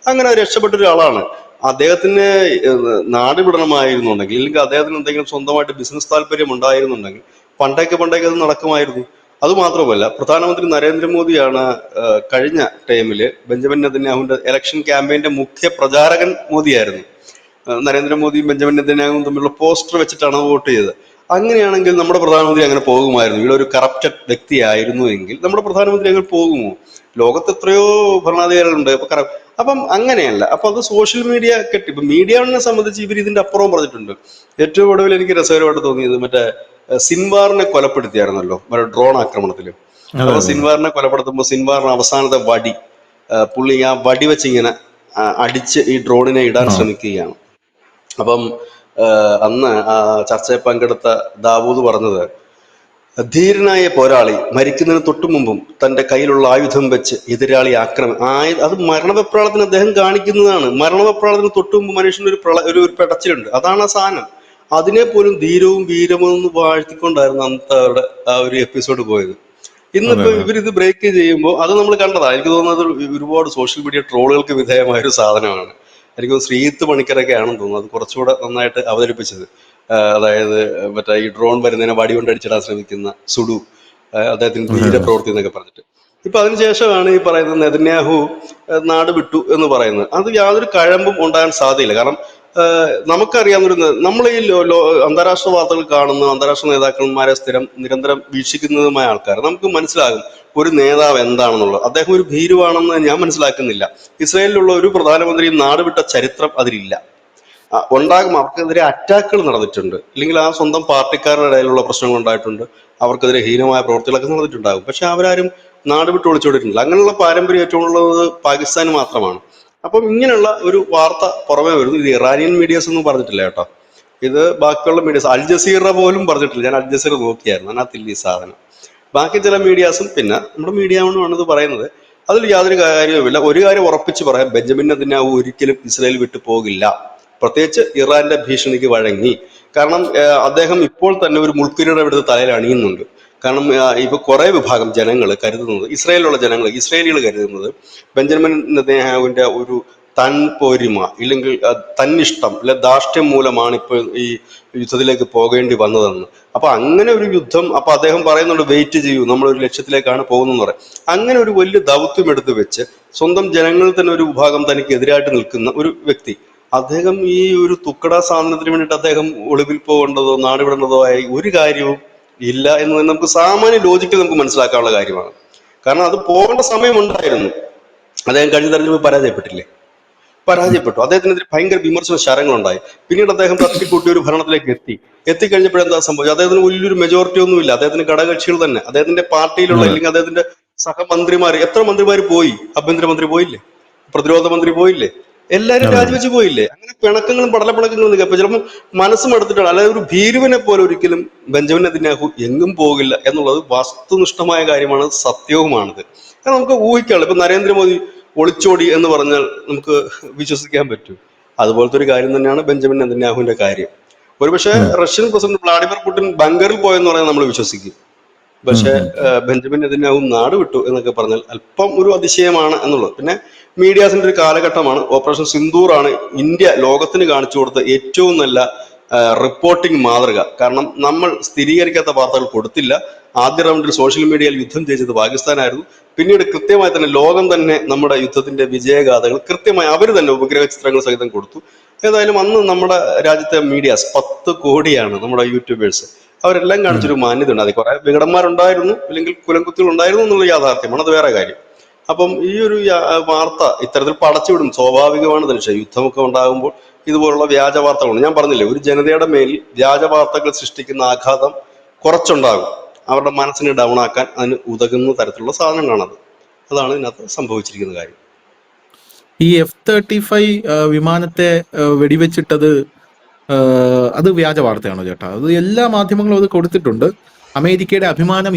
അങ്ങനെ രക്ഷപ്പെട്ട ഒരാളാണ്. അദ്ദേഹത്തിന് നാട് വിടണമായിരുന്നുണ്ടെങ്കിൽ, ഇല്ലെങ്കിൽ അദ്ദേഹത്തിന് എന്തെങ്കിലും സ്വന്തമായിട്ട് ബിസിനസ് താല്പര്യം ഉണ്ടായിരുന്നുണ്ടെങ്കിൽ പണ്ടേക്ക് അത് നടക്കുമായിരുന്നു. അതുമാത്രമല്ല, പ്രധാനമന്ത്രി നരേന്ദ്രമോദിയാണ് കഴിഞ്ഞ ടൈമില് ബെഞ്ചമിൻ നെതന്യാഹുവിന്റെ ഇലക്ഷൻ ക്യാമ്പയിന്റെ മുഖ്യ പ്രചാരകൻ മോദിയായിരുന്നു. നരേന്ദ്രമോദിയും ബെഞ്ചമിൻ നെതന്യാഹുവും തമ്മിലുള്ള പോസ്റ്റർ വെച്ചിട്ടാണ് വോട്ട് ചെയ്തത്. അങ്ങനെയാണെങ്കിൽ നമ്മുടെ പ്രധാനമന്ത്രി അങ്ങനെ പോകുമായിരുന്നു? ഇവിടെ ഒരു കറപ്റ്റഡ് വ്യക്തിയായിരുന്നു എങ്കിൽ നമ്മുടെ പ്രധാനമന്ത്രി അങ്ങനെ പോകുമോ? ലോകത്ത് എത്രയോ ഭരണാധികാരികളുണ്ട്. അപ്പം അങ്ങനെയല്ല. അപ്പൊ അത് സോഷ്യൽ മീഡിയ കെട്ടി. ഇപ്പൊ മീഡിയനെ സംബന്ധിച്ച് ഇവർ ഇതിന്റെ അപ്പുറവും പറഞ്ഞിട്ടുണ്ട്. ഏറ്റവും ഒടുവിൽ എനിക്ക് രസകരമായിട്ട് തോന്നിയത് മറ്റേ സിൻവാറിനെ കൊലപ്പെടുത്തിയായിരുന്നല്ലോ ഡ്രോൺ ആക്രമണത്തിൽ. അപ്പൊ സിൻവാറിനെ കൊലപ്പെടുത്തുമ്പോൾ സിൻവാറിന് അവസാനത്തെ വടി പുള്ളി ആ വടി വെച്ച് ഇങ്ങനെ അടിച്ച് ഈ ഡ്രോണിനെ ഇടാൻ ശ്രമിക്കുകയാണ്. അപ്പം അന്ന് ആ ചർച്ചയിൽ പങ്കെടുത്ത ദാവൂദ് പറഞ്ഞത്, ധീരനായ പോരാളി മരിക്കുന്നതിന് തൊട്ടു മുമ്പും തന്റെ കയ്യിലുള്ള ആയുധം വെച്ച് എതിരാളി അത് മരണവെപ്രാളത്തിന് അദ്ദേഹം കാണിക്കുന്നതാണ്. മരണവെപ്രാളത്തിന് തൊട്ടു മുമ്പ് മനുഷ്യന് ഒരു പെടച്ചിലുണ്ട്, അതാണ് ആ സാധനം. അതിനെ പോലും ധീരവും വീരമെന്ന് വാഴ്ത്തിക്കൊണ്ടായിരുന്നു അന്നത്തെ അവരുടെ ആ ഒരു എപ്പിസോഡ് പോയത്. ഇന്നിപ്പോ ഇവരിത് ബ്രേക്ക് ചെയ്യുമ്പോൾ അത് നമ്മൾ കണ്ടതാണ്. എനിക്ക് തോന്നുന്നത് ഒരുപാട് സോഷ്യൽ മീഡിയ ട്രോളുകൾക്ക് വിധേയമായ ഒരു സാധനമാണ്. എനിക്ക് ശ്രീത്ത് പണിക്കരൊക്കെ ആണെന്ന് തോന്നുന്നു അത് കുറച്ചുകൂടെ നന്നായിട്ട് അവതരിപ്പിച്ചത്. അതായത് മറ്റേ ഈ ഡ്രോൺ വരുന്നതിനെ വടി കൊണ്ടടിച്ചിടാൻ ശ്രമിക്കുന്ന സുഡു, അദ്ദേഹത്തിന് ധീരപ്രവൃത്തി എന്നൊക്കെ പറഞ്ഞിട്ട്. ഇപ്പൊ അതിനുശേഷമാണ് ഈ പറയുന്നത് നെതന്യാഹു നാട് വിട്ടു എന്ന് പറയുന്നത്. അത് യാതൊരു കഴമ്പും ഉണ്ടാകാൻ സാധ്യതയില്ല. കാരണം നമുക്കറിയാവുന്നൊരു, നമ്മൾ ഈ അന്താരാഷ്ട്ര വാർത്തകൾ കാണുന്ന അന്താരാഷ്ട്ര നേതാക്കന്മാരെ നിരന്തരം വീക്ഷിക്കുന്നതുമായ ആൾക്കാർ നമുക്ക് മനസ്സിലാകും ഒരു നേതാവ് എന്താണെന്നുള്ളത്. അദ്ദേഹം ഒരു ഭീരുവാണെന്ന് ഞാൻ മനസ്സിലാക്കുന്നില്ല. ഇസ്രായേലിലുള്ള ഒരു പ്രധാനമന്ത്രിയും നാടുവിട്ട ചരിത്രം അതിലില്ല. ഉണ്ടാകും, അവർക്കെതിരെ അറ്റാക്കുകൾ നടന്നിട്ടുണ്ട്, ഇല്ലെങ്കിൽ ആ സ്വന്തം പാർട്ടിക്കാരുടെ ഇടയിലുള്ള പ്രശ്നങ്ങൾ ഉണ്ടായിട്ടുണ്ട്, അവർക്കെതിരെ ഹീനമായ പ്രവർത്തികളൊക്കെ നടന്നിട്ടുണ്ടാകും. പക്ഷെ അവരാരും നാട് വിട്ട് ഒളിച്ചോടിയിട്ടില്ല. അങ്ങനെയുള്ള പാരമ്പര്യം ഏറ്റവും ഉള്ളത് പാകിസ്ഥാൻ മാത്രമാണ്. അപ്പം ഇങ്ങനെയുള്ള ഒരു വാർത്ത പുറമെ വരുന്നു. ഇത് ഇറാനിയൻ മീഡിയസ് ഒന്നും പറഞ്ഞിട്ടില്ല കേട്ടോ, ഇത് ബാക്കിയുള്ള മീഡിയസ്, അൽ ജസീറ പോലും പറഞ്ഞിട്ടില്ല. ഞാൻ അൽ ജസീറ നോക്കിയായിരുന്നു, അതിനകത്തില്ല ഈ സാധനം. ബാക്കി ചില മീഡിയാസും പിന്നെ നമ്മുടെ മീഡിയ കൊണ്ടുമാണ് ഇത് പറയുന്നത്. അതിൽ യാതൊരു കാര്യവുമില്ല. ഒരു കാര്യം ഉറപ്പിച്ച് പറയാം, ബെഞ്ചമിൻ നെതന്യാഹു ഒരിക്കലും ഇസ്രായേൽ വിട്ടു പോകില്ല. പ്രത്യേകിച്ച് ഇറാന്റെ ഭീഷണിക്ക് വഴങ്ങി. കാരണം അദ്ദേഹം ഇപ്പോൾ തന്നെ ഒരു മുൾക്കിരീടം എടുത്ത് തലയിൽ അണിയുന്നുണ്ട്. കാരണം ഇപ്പൊ കുറെ വിഭാഗം ജനങ്ങൾ കരുതുന്നത്, ഇസ്രയേലികൾ കരുതുന്നത് ബെഞ്ചമിൻ നെതന്യാഹുവിന്റെ ഒരു തൻ പോരിമ ഇല്ലെങ്കിൽ തന്നിഷ്ടം അല്ലെ ധാർഷ്ട്യം മൂലമാണ് ഇപ്പോൾ ഈ യുദ്ധത്തിലേക്ക് പോകേണ്ടി വന്നതെന്ന്. അപ്പൊ അങ്ങനെ ഒരു യുദ്ധം, അപ്പൊ അദ്ദേഹം പറയുന്നുണ്ട് വെയിറ്റ് ചെയ്യൂ, നമ്മളൊരു ലക്ഷ്യത്തിലേക്കാണ് പോകുന്നതെന്ന് പറയും. അങ്ങനെ ഒരു വലിയ ദൗത്യം എടുത്തു വെച്ച് സ്വന്തം ജനങ്ങളിൽ തന്നെ ഒരു വിഭാഗം തനിക്ക് എതിരായിട്ട് നിൽക്കുന്ന ഒരു വ്യക്തി, അദ്ദേഹം ഈ ഒരു തുക്കട സാധനത്തിന് വേണ്ടിയിട്ട് അദ്ദേഹം ഒളിവിൽ പോകേണ്ടതോ നാടുവിടേണ്ടതോ ആയി ഒരു കാര്യവും ഇല്ല എന്ന് തന്നെ നമുക്ക് സാമാന്യ ലോജിക്കിൽ നമുക്ക് മനസ്സിലാക്കാനുള്ള കാര്യമാണ്. കാരണം അത് പോകേണ്ട സമയമുണ്ടായിരുന്നു. അദ്ദേഹം കഴിഞ്ഞ തെരഞ്ഞെടുപ്പ് പരാജയപ്പെട്ടു. അദ്ദേഹത്തിനെതിരെ ഭയങ്കര വിമർശന ശരങ്ങളുണ്ടായി. പിന്നീട് അദ്ദേഹം തട്ടിക്കൂട്ടി ഒരു ഭരണത്തിലേക്ക് എത്തിക്കഴിഞ്ഞപ്പോഴെന്താ സംഭവിച്ചത്? അദ്ദേഹത്തിന് വലിയൊരു മെജോറിറ്റി ഒന്നുമില്ല. അദ്ദേഹത്തിന്റെ ഘടകകക്ഷികൾ തന്നെ, അദ്ദേഹത്തിന്റെ പാർട്ടിയിലുള്ള അല്ലെങ്കിൽ അദ്ദേഹത്തിന്റെ സഹമന്ത്രിമാർ, എത്ര മന്ത്രിമാർ പോയി? ആഭ്യന്തരമന്ത്രി പോയില്ലേ? പ്രതിരോധ മന്ത്രി പോയില്ലേ? എല്ലാരും രാജിവെച്ച് പോയില്ലേ? അങ്ങനെ പിണക്കങ്ങളും പടലപ്പിണക്കങ്ങളും നിൽക്കുക. അപ്പൊ ചിലപ്പോൾ മനസ്സും എടുത്തിട്ടാണ്. അല്ലാതെ ഒരു ഭീരുവിനെ പോലെ ഒരിക്കലും ബെഞ്ചമിൻ നെതന്യാഹു എങ്ങും പോകില്ല എന്നുള്ളത് വസ്തുനിഷ്ഠമായ കാര്യമാണ്, സത്യവുമാണിത്. കാരണം നമുക്ക് ഊഹിക്കാമല്ലോ. ഇപ്പൊ നരേന്ദ്രമോദി ഒളിച്ചോടി എന്ന് പറഞ്ഞാൽ നമുക്ക് വിശ്വസിക്കാൻ പറ്റും. അതുപോലത്തെ ഒരു കാര്യം തന്നെയാണ് ബെഞ്ചമിൻ നെതന്യാഹുവിന്റെ കാര്യം. ഒരുപക്ഷെ റഷ്യൻ പ്രസിഡന്റ് വ്ളാഡിമിർ പുടിൻ ബങ്കറിൽ പോയെന്ന് പറഞ്ഞാൽ നമ്മൾ വിശ്വസിക്കും. പക്ഷെ ബെഞ്ചമിൻ നെതന്യാഹു നാട് വിട്ടു എന്നൊക്കെ പറഞ്ഞാൽ അല്പം ഒരു അതിശയമാണ് എന്നുള്ളത്. പിന്നെ മീഡിയാസിന്റെ ഒരു കാലഘട്ടമാണ്. ഓപ്പറേഷൻ സിന്ദൂർ ആണ് ഇന്ത്യ ലോകത്തിന് കാണിച്ചു കൊടുത്ത ഏറ്റവും നല്ല റിപ്പോർട്ടിംഗ് മാതൃക. കാരണം നമ്മൾ സ്ഥിരീകരിക്കാത്ത വാർത്തകൾ കൊടുത്തില്ല. ആദ്യ റൗണ്ടിൽ സോഷ്യൽ മീഡിയയിൽ യുദ്ധം ജയിച്ചത് പാകിസ്ഥാനായിരുന്നു. പിന്നീട് കൃത്യമായി തന്നെ ലോകം തന്നെ നമ്മുടെ യുദ്ധത്തിന്റെ വിജയഗാഥകൾ കൃത്യമായി അവർ തന്നെ ഉപഗ്രഹ ചിത്രങ്ങൾ സഹിതം കൊടുത്തു. ഏതായാലും അന്ന് നമ്മുടെ രാജ്യത്തെ മീഡിയാസ് 10 കോടിയാണ് നമ്മുടെ യൂട്യൂബേഴ്സ്. അവരെല്ലാം കാണിച്ചൊരു മാന്യത ഉണ്ട്. അതിൽ കുറെ വികടന്മാരുണ്ടായിരുന്നു, അല്ലെങ്കിൽ കുലംകുത്തികൾ ഉണ്ടായിരുന്നു എന്നുള്ള യാഥാർത്ഥ്യമാണ്, അത് വേറെ കാര്യം. അപ്പം ഈ ഒരു വാർത്ത ഇത്തരത്തിൽ പടച്ചുവിടും, സ്വാഭാവികമാണ്. തന്നെ യുദ്ധമൊക്കെ ഉണ്ടാകുമ്പോൾ ഇതുപോലുള്ള വ്യാജ വാർത്തകളുണ്ട്. ഞാൻ പറഞ്ഞില്ലേ, ഒരു ജനതയുടെ മേൽ വ്യാജ വാർത്തകൾ സൃഷ്ടിക്കുന്ന ആഘാതം കുറച്ചുണ്ടാകും. അവരുടെ മനസ്സിനെ ഡൗൺ ആക്കാൻ അതിന് ഉതകുന്ന തരത്തിലുള്ള സാധനങ്ങളാണത്. അതാണ് ഇതിനകത്ത് സംഭവിച്ചിരിക്കുന്ന കാര്യം. ഈ F-35 വിമാനത്തെ വെടിവെച്ചിട്ടത് അത് വ്യാജ വാർത്തയാണോ ചേട്ടാ? അത് എല്ലാ മാധ്യമങ്ങളും അത് കൊടുത്തിട്ടുണ്ട്. അമേരിക്കയുടെ അഭിമാനം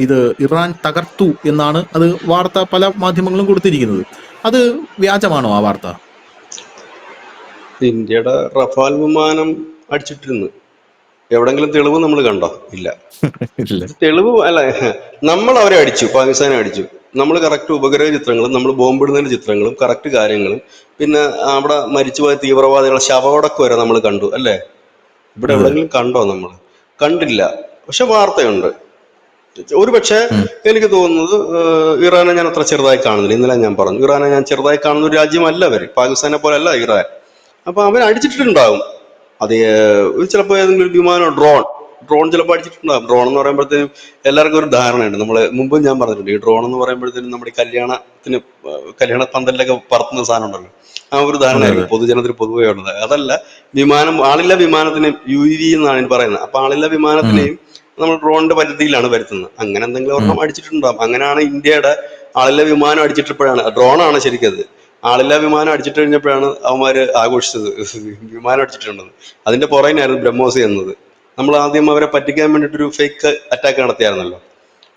ഇത് ഇറാൻ തകർത്തു എന്നാണ് അത് വാർത്ത പല മാധ്യമങ്ങളും കൊടുത്തിരിക്കുന്നത്. അത് വ്യാജമാണോ ആ വാർത്ത? ഇന്ത്യയുടെ റഫാൽ വിമാനം അടിച്ചിട്ടിരുന്നു. എവിടെങ്കിലും തെളിവ് നമ്മൾ കണ്ടോ? ഇല്ല. തെളിവ് അല്ല, നമ്മൾ അവരെ അടിച്ചു, പാകിസ്ഥാനെ അടിച്ചു. നമ്മൾ കറക്റ്റ് ഉപഗ്രഹ ചിത്രങ്ങളും നമ്മൾ ബോംബിടുന്നതിന്റെ ചിത്രങ്ങളും കറക്റ്റ് കാര്യങ്ങളും പിന്നെ അവിടെ മരിച്ചുപോയ തീവ്രവാദികളെ ശവകടക്ക് വരെ നമ്മൾ കണ്ടു അല്ലേ? ഇവിടെ എവിടെങ്കിലും കണ്ടോ? നമ്മൾ കണ്ടില്ല. പക്ഷെ വാർത്തയുണ്ട്. ഒരു പക്ഷേ എനിക്ക് തോന്നുന്നത് ഇറാനെ ഞാൻ അത്ര ചെറുതായി കാണുന്നില്ല. ഇന്നലെ ഞാൻ പറഞ്ഞു, ഇറാനെ ഞാൻ ചെറുതായി കാണുന്ന ഒരു രാജ്യമല്ല അവർ, പാകിസ്ഥാനെ പോലെ അല്ല ഇറാൻ. അപ്പൊ അവൻ അടിച്ചിട്ടുണ്ടാവും. അത് ചിലപ്പോൾ ഏതെങ്കിലും ഒരു വിമാനം, ഡ്രോൺ ചിലപ്പോൾ അടിച്ചിട്ടുണ്ടാകും. ഡ്രോൺ എന്ന് പറയുമ്പോഴത്തേനും എല്ലാവർക്കും ഒരു ധാരണയുണ്ട്. നമ്മൾ മുമ്പും ഞാൻ പറഞ്ഞിട്ടുണ്ട്, ഈ ഡ്രോൺ എന്ന് പറയുമ്പോഴത്തേനും നമ്മുടെ കല്യാണ പന്തലിലൊക്കെ പറത്തുന്ന സാധനം ഉണ്ടല്ലോ, ആ ഒരു ധാരണയായിരിക്കും പൊതുജനത്തിന് പൊതുവേ ഉള്ളത്. അതല്ല, ആളില്ല വിമാനത്തിനെയും UAV എന്നാണ് പറയുന്നത്. അപ്പൊ ആളില്ല വിമാനത്തിനെയും നമ്മൾ ഡ്രോണിന്റെ പരിധിയിലാണ് വരുത്തുന്നത്. അങ്ങനെ എന്തെങ്കിലും ഒരെണ്ണം അടിച്ചിട്ടുണ്ടാകും. അങ്ങനെയാണ് ഇന്ത്യയുടെ ആളില്ല വിമാനം അടിച്ചിട്ടപ്പോഴാണ്, ഡ്രോണാണ് ശരിക്കത്, ആളില്ലാ വിമാനം അടിച്ചിട്ട് കഴിഞ്ഞപ്പോഴാണ് അവന്മാര് ആഘോഷിച്ചത് വിമാനം അടിച്ചിട്ടുണ്ടെന്ന്. അതിന്റെ പുറകിനായിരുന്നു ബ്രഹ്മോസ് എന്നത്. നമ്മൾ ആദ്യം അവരെ പറ്റിക്കാൻ വേണ്ടിയിട്ടൊരു ഫേക്ക് അറ്റാക്ക് നടത്തിയായിരുന്നല്ലോ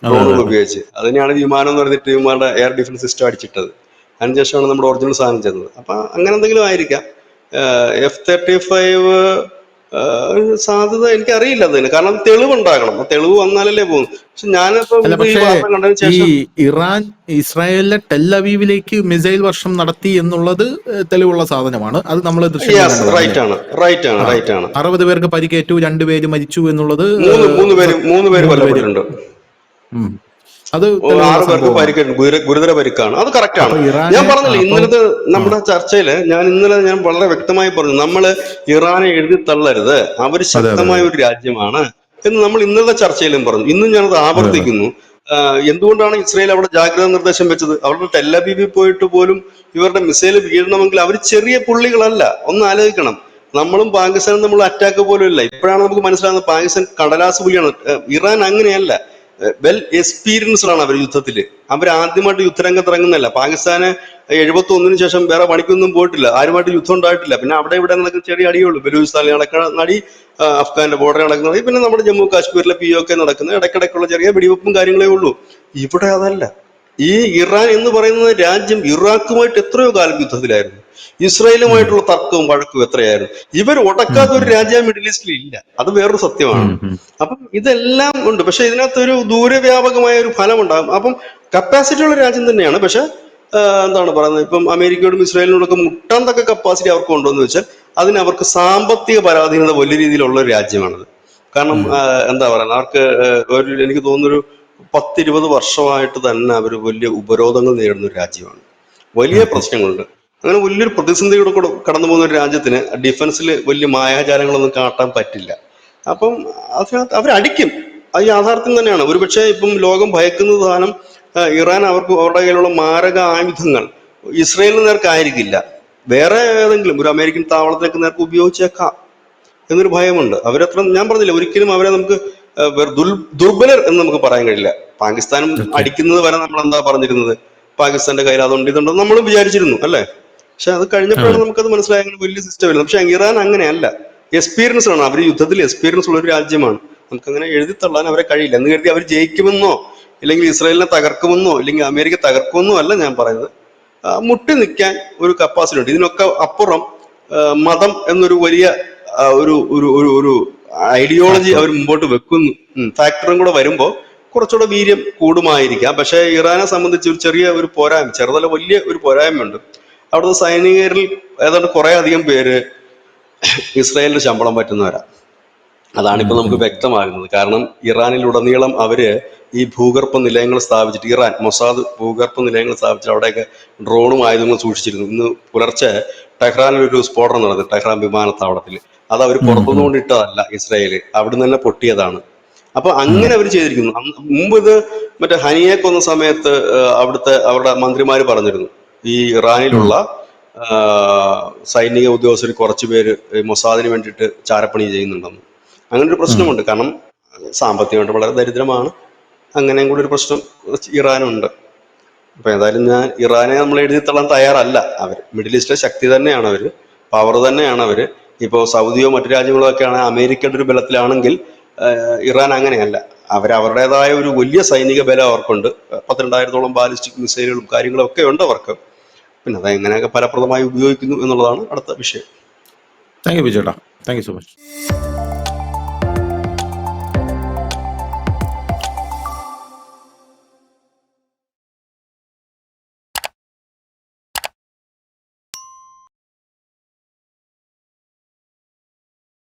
ഡ്രോണുകൾ ഉപയോഗിച്ച്. അതിനെയാണ് വിമാനം എന്ന് പറഞ്ഞിട്ട് വിമാനയുടെ എയർ ഡിഫൻസ് സിസ്റ്റം അടിച്ചിട്ടത്. അതിനുശേഷമാണ് നമ്മുടെ ഒറിജിനൽ സാധനം ചെന്നത്. അപ്പൊ അങ്ങനെ എന്തെങ്കിലും ആയിരിക്കാം. F-35 സാധ്യത എനിക്കറിയില്ല അതിന്. കാരണം തെളിവുണ്ടാകണം, തെളിവ് വന്നാലല്ലേ പോകുന്നു. പക്ഷെ ഞാനിപ്പോ ഈ വാർത്ത കണ്ടതിന് ശേഷം ഇറാൻ ഇസ്രായേലിലെ ടെല്ലവീവിലേക്ക് മിസൈൽ വർഷം നടത്തി എന്നുള്ളത് തെളിവുള്ള സാധനമാണ്. അത് നമ്മൾ 60 പേർക്ക് പരിക്കേറ്റു, 2 പേര് മരിച്ചു എന്നുള്ളത്, 3 പേര് കൊല്ലപ്പെട്ടിട്ടുണ്ട്, അത് 6 പേർക്ക് പരിക്കേറ്റു, ഗുരുതര പരിക്കാണ്. അത് കറക്റ്റ് ആണ്. ഞാൻ പറഞ്ഞില്ല ഇന്നലത്തെ നമ്മുടെ ചർച്ചയില്, ഇന്നലെ ഞാൻ വളരെ വ്യക്തമായി പറഞ്ഞു, നമ്മള് ഇറാനെ എഴുതി തള്ളരുത്, അവര് ശക്തമായ ഒരു രാജ്യമാണ് എന്ന് നമ്മൾ ഇന്നലത്തെ ചർച്ചയിലും പറഞ്ഞു. ഇന്നും ഞാനത് ആവർത്തിക്കുന്നു. എന്തുകൊണ്ടാണ് ഇസ്രായേൽ അവിടെ ജാഗ്രതാ നിർദ്ദേശം വെച്ചത്? അവരുടെ ടെല്ലവീവിൽ പോയിട്ട് പോലും ഇവരുടെ മിസൈൽ വീഴണമെങ്കിൽ അവർ ചെറിയ പുള്ളികളല്ല. ഒന്ന് ആലോചിക്കണം. നമ്മളും പാകിസ്ഥാനും നമ്മൾ അറ്റാക്ക് പോലും ഇല്ല. ഇപ്പോഴാണ് നമുക്ക് മനസ്സിലാകുന്നത് പാകിസ്ഥാൻ കടലാസ് പുലിയാണ്. ഇറാൻ അങ്ങനെയല്ല, വെൽ എക്സ്പീരിയൻസ്ഡ് ആണ് അവർ യുദ്ധത്തില്. അവർ ആദ്യമായിട്ട് യുദ്ധരംഗത്ത് ഇറങ്ങുന്നതല്ല. പാകിസ്ഥാന് 71 ശേഷം വേറെ പണിക്കൊന്നും പോയിട്ടില്ല, ആരുമായിട്ട് യുദ്ധം ഉണ്ടായിട്ടില്ല. പിന്നെ അവിടെ ഇവിടെ നടക്കുന്ന ചെറിയ അടിയുള്ളൂ. ബലൂചിസ്ഥാനിൽ നടക്കുന്ന നടി, അഫ്ഗാന്റെ ബോർഡറിൽ നടക്കുന്നത്, പിന്നെ നമ്മുടെ ജമ്മു കാശ്മീരിലെ POK നടക്കുന്ന ഇടയ്ക്കിടയ്ക്കുള്ള ചെറിയ വെടിവെപ്പും കാര്യങ്ങളേ ഉള്ളൂ. ഇവിടെ അതല്ല. ഈ ഇറാൻ എന്ന് പറയുന്ന രാജ്യം ഇറാഖുമായിട്ട് എത്രയോ കാലം യുദ്ധത്തിലായിരുന്നു. ഇസ്രായേലുമായിട്ടുള്ള തർക്കവും വഴക്കും എത്രയായിരുന്നു. ഇവർ ഒടക്കാത്ത ഒരു രാജ്യം മിഡിൽ ഈസ്റ്റിൽ ഇല്ല. അത് വേറൊരു സത്യമാണ്. അപ്പം ഇതെല്ലാം ഉണ്ട്. പക്ഷെ ഇതിനകത്തൊരു ദൂരവ്യാപകമായ ഒരു ഫലം ഉണ്ടാകും. അപ്പം കപ്പാസിറ്റി ഉള്ള രാജ്യം തന്നെയാണ്. പക്ഷെ എന്താണ് പറയുന്നത്, ഇപ്പം അമേരിക്കയോടും ഇസ്രായേലിനോടൊക്കെ മുട്ടാൻ തക്ക കപ്പാസിറ്റി അവർക്ക് ഉണ്ടോ എന്ന് വെച്ചാൽ അതിന് അവർക്ക് സാമ്പത്തിക പരാധീനത വലിയ രീതിയിലുള്ള ഒരു രാജ്യമാണത്. കാരണം എന്താ പറയുക, അവർക്ക് എനിക്ക് തോന്നുന്നൊരു 10-20 വർഷമായിട്ട് തന്നെ അവർ വലിയ ഉപരോധങ്ങൾ നേരിടുന്ന ഒരു രാജ്യമാണ്. വലിയ പ്രശ്നങ്ങളുണ്ട്. അങ്ങനെ വലിയൊരു പ്രതിസന്ധിയുടെ കൂടെ കടന്നു പോകുന്ന ഒരു രാജ്യത്തിന് ഡിഫൻസിൽ വലിയ മായാജാലങ്ങളൊന്നും കാട്ടാൻ പറ്റില്ല. അപ്പം അതിനകത്ത് അവരടിക്കും. അത് യാഥാർത്ഥ്യം തന്നെയാണ്. ഒരുപക്ഷെ ഇപ്പം ലോകം ഭയക്കുന്ന സാധനം ഇറാൻ അവരുടെ കയ്യിലുള്ള മാരക ആയുധങ്ങൾ ഇസ്രയേലിന് നേർക്ക് ആയിരിക്കില്ല, വേറെ ഏതെങ്കിലും ഒരു അമേരിക്കൻ താവളത്തിലേക്ക് നേർക്ക് ഉപയോഗിച്ചേക്കാം എന്നൊരു ഭയമുണ്ട്. അവരത്ര, ഞാൻ പറഞ്ഞില്ല, ഒരിക്കലും അവരെ നമുക്ക് ദുർബലർ എന്ന് നമുക്ക് പറയാൻ കഴിയില്ല. പാകിസ്ഥാൻ അടിക്കുന്നത് വരെ നമ്മൾ എന്താ പറഞ്ഞിരുന്നത്, പാകിസ്ഥാന്റെ കയ്യിൽ അതുകൊണ്ട് ഇതുണ്ടെന്ന് നമ്മളും വിചാരിച്ചിരുന്നു അല്ലേ. പക്ഷെ അത് കഴിഞ്ഞപ്പോഴാണ് നമുക്കത് മനസ്സിലായ വലിയ സിസ്റ്റം വരുന്നത്. പക്ഷെ ഇറാൻ അങ്ങനെയല്ല. എക്സ്പീരിയൻസ് ആണ്, അവർ യുദ്ധത്തിൽ എക്സ്പീരിയൻസ് ഉള്ള ഒരു രാജ്യമാണ്. നമുക്കങ്ങനെ എഴുതി തള്ളാൻ അവരെ കഴിയില്ല. എന്ന് കരുതി അവർ ജയിക്കുമെന്നോ ഇല്ലെങ്കിൽ ഇസ്രായേലിനെ തകർക്കുമെന്നോ ഇല്ലെങ്കിൽ അമേരിക്ക തകർക്കുമെന്നോ അല്ല ഞാൻ പറയുന്നത്. മുട്ടി നിൽക്കാൻ ഒരു കപ്പാസിറ്റി ഉണ്ട്. ഇതിനൊക്കെ അപ്പുറം മതം എന്നൊരു വലിയ ഒരു ഒരു ഒരു ഒരു ഐഡിയോളജി അവർ മുമ്പോട്ട് വെക്കുന്നു. ഫാക്ടറും കൂടെ വരുമ്പോൾ കുറച്ചുകൂടെ വീര്യം കൂടുമായിരിക്കാം. പക്ഷെ ഇറാനെ സംബന്ധിച്ച് ഒരു ചെറിയ ഒരു പോരായ്മ, ചെറുതല്ല വലിയ ഒരു പോരായ്മയുണ്ട്. അവിടുത്തെ സൈനികരിൽ ഏതാണ്ട് കുറെ അധികം പേര് ഇസ്രായേലിന് ശമ്പളം പറ്റുന്നവരാ. അതാണിപ്പോൾ നമുക്ക് വ്യക്തമാകുന്നത്. കാരണം ഇറാനിലുടനീളം അവര് ഈ ഭൂഗർഭ നിലയങ്ങൾ സ്ഥാപിച്ചിട്ട്, ഇറാൻ മൊസാദ് ഭൂഗർഭ നിലയങ്ങൾ സ്ഥാപിച്ചിട്ട് അവിടെയൊക്കെ ഡ്രോണും ആയുധങ്ങളും സൂക്ഷിച്ചിരുന്നു. ഇന്ന് പുലർച്ചെ ടെഹ്റാനിലൊരു സ്ഫോടനം നടന്നു, ടെഹ്റാൻ വിമാനത്താവളത്തിൽ. അത് അവർ പുറത്തുനിന്നുകൊണ്ട് ഇട്ടതല്ല, ഇസ്രായേല് അവിടുന്ന് തന്നെ പൊട്ടിയതാണ്. അപ്പൊ അങ്ങനെ അവർ ചെയ്തിരിക്കുന്നു. മുമ്പ് ഇത് മറ്റേ ഹനിയെ കൊന്ന സമയത്ത് അവരുടെ മന്ത്രിമാര് പറഞ്ഞിരുന്നു, ഈ ഇറാനിലുള്ള സൈനിക ഉദ്യോഗസ്ഥർ കുറച്ചു പേര് മൊസാദിന് വേണ്ടിയിട്ട് ചാരപ്പണി ചെയ്യുന്നുണ്ടെന്ന്. അങ്ങനെ ഒരു പ്രശ്നമുണ്ട്. കാരണം സാമ്പത്തികമായിട്ട് വളരെ ദരിദ്രമാണ്. അങ്ങനെയും കൂടി ഒരു പ്രശ്നം ഇറാനുണ്ട്. അപ്പൊ ഏതായാലും ഞാൻ ഇറാനെ നമ്മൾ എഴുതി തള്ളാൻ തയ്യാറല്ല. അവർ മിഡിൽ ഈസ്റ്റിലെ ശക്തി തന്നെയാണ്, അവര് പവർ തന്നെയാണ്. അവര് ഇപ്പോൾ സൗദിയോ മറ്റു രാജ്യങ്ങളോ ഒക്കെയാണ് അമേരിക്കയുടെ ഒരു ബലത്തിലാണെങ്കിൽ ഇറാൻ അങ്ങനെയല്ല. അവരുടേതായ ഒരു വലിയ സൈനിക ബലം അവർക്കുണ്ട്. 12,000-ഓളം ബാലിസ്റ്റിക് മിസൈലുകളും കാര്യങ്ങളും ഒക്കെ ഉണ്ട് അവർക്ക്. പിന്നെ അത് എങ്ങനെയൊക്കെ ഫലപ്രദമായി ഉപയോഗിക്കുന്നു എന്നുള്ളതാണ് അടുത്ത വിഷയം. താങ്ക് യു ബിജുട്ടാ, താങ്ക് യു സോ മച്ച്.